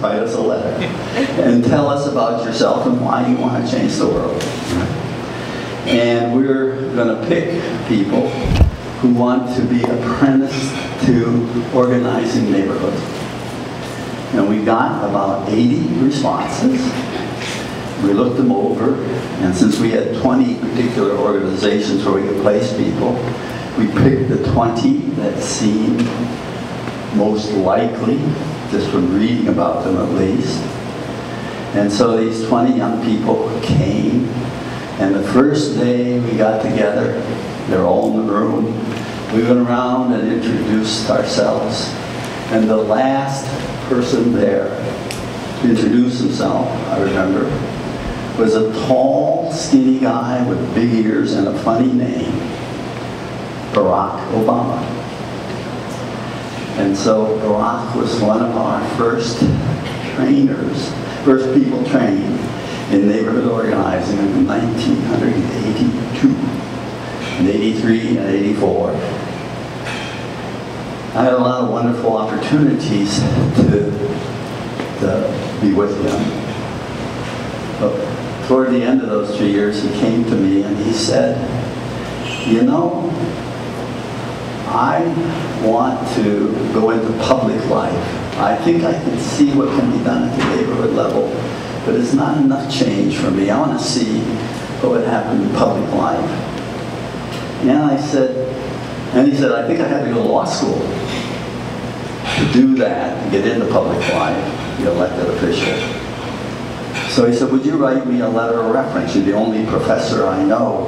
Write us a letter and tell us about yourself and why you want to change the world. And we're going to pick people who want to be apprenticed to organizing neighborhoods. And we got about 80 responses. We looked them over, and since we had 20 particular organizations where we could place people, we picked the 20 that seemed most likely, just from reading about them at least. And so these 20 young people came, and the first day we got together, they were all in the room, we went around and introduced ourselves. And the last person there to introduce himself, I remember, was a tall, skinny guy with big ears and a funny name, Barack Obama. And so Barack was one of our first trainers, first people trained in neighborhood organizing in 1982, and 83 and 84. I had a lot of wonderful opportunities to be with him. But toward the end of those 3 years, he came to me and he said, you know, I want to go into public life. I think I can see what can be done at the neighborhood level, but it's not enough change for me. I want to see what would happen in public life. And I said, he said, I think I have to go to law school to do that, to get into public life, be elected official. So he said, would you write me a letter of reference? You're the only professor I know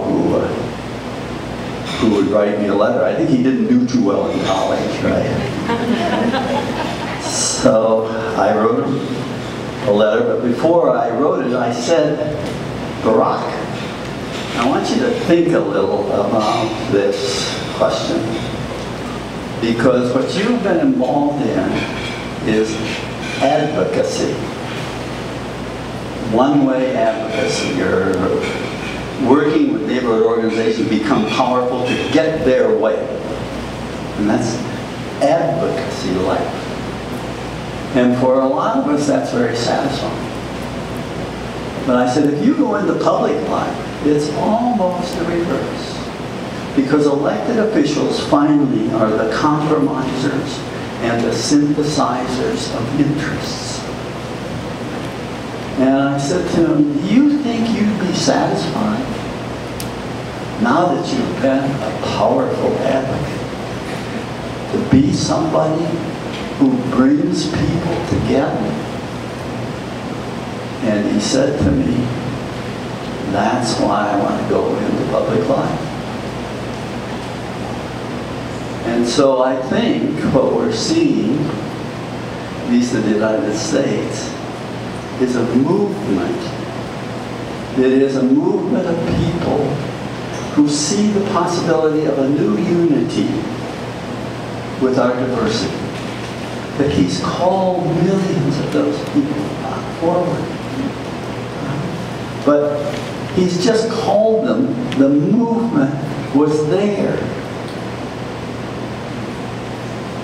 who would write me a letter. I think he didn't do too well in college, right? So I wrote him a letter, but before I wrote it, I said, Barack, I want you to think a little about this question, because what you've been involved in is advocacy. One-way advocacy. You're working with neighborhood organizations to become powerful to get their way. And that's advocacy life. And for a lot of us, that's very satisfying. But I said, if you go into public life, it's almost the reverse. Because elected officials finally are the compromisers and the synthesizers of interests. And I said to him, do you think you'd be satisfied now that you've been a powerful advocate to be somebody who brings people together? And he said to me, that's why I want to go into public life. And so I think what we're seeing, at least in the United States, is a movement. It is a movement of people who see the possibility of a new unity with our diversity. That he's called millions of those people forward. But he's just called them, the movement was there.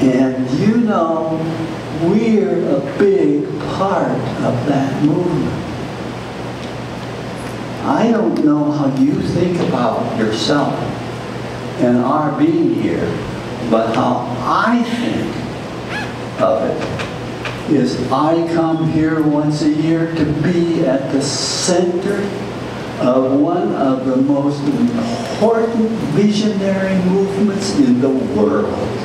And you know, we're a big part of that movement. I don't know how you think about yourself and our being here, but how I think of it is I come here once a year to be at the center of one of the most important visionary movements in the world.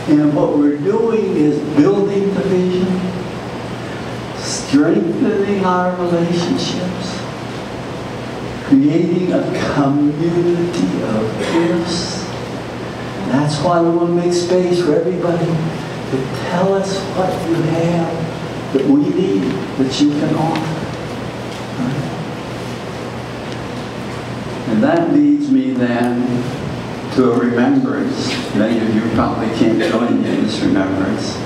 And what we're doing is building the vision, strengthening our relationships, creating a community of gifts. That's why we want to make space for everybody to tell us what you have that we need, that you can offer. And that leads me then to a remembrance. Many of you probably can't join me in this remembrance.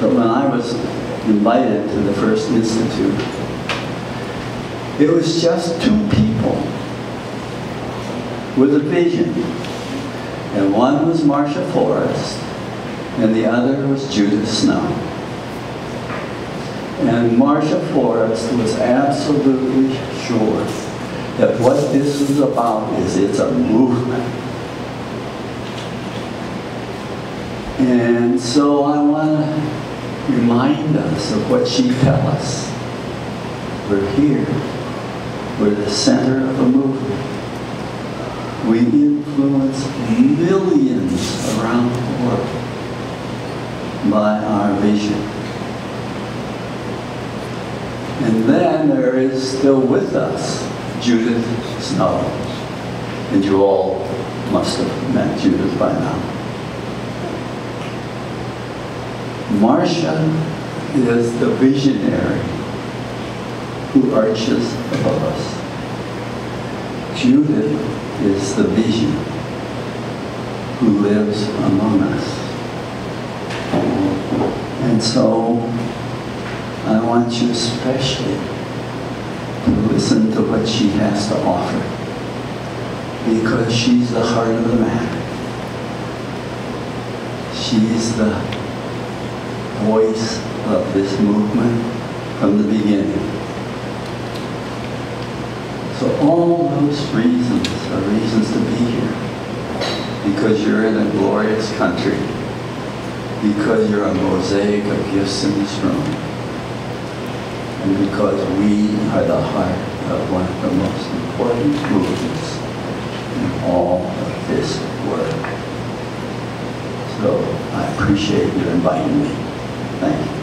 But when I was invited to the first institute, it was just two people with a vision. And one was Marcia Forrest, and the other was Judith Snow. And Marcia Forrest was absolutely sure that what this was about is it's a movement. And so I want to remind us of what she tells us. We're here. We're the center of a movement. We influence millions around the world by our vision. And then there is still with us Judith Snow. And you all must have met Judith by now. Marcia is the visionary who arches above us. Judith is the vision who lives among us. And so I want you especially to listen to what she has to offer, because she's the heart of the matter. She's the voice of this movement from the beginning. So all those reasons are reasons to be here. Because you're in a glorious country. Because you're a mosaic of gifts in this room. And because we are the heart of one of the most important movements in all of this work. So I appreciate you inviting me. Thank you.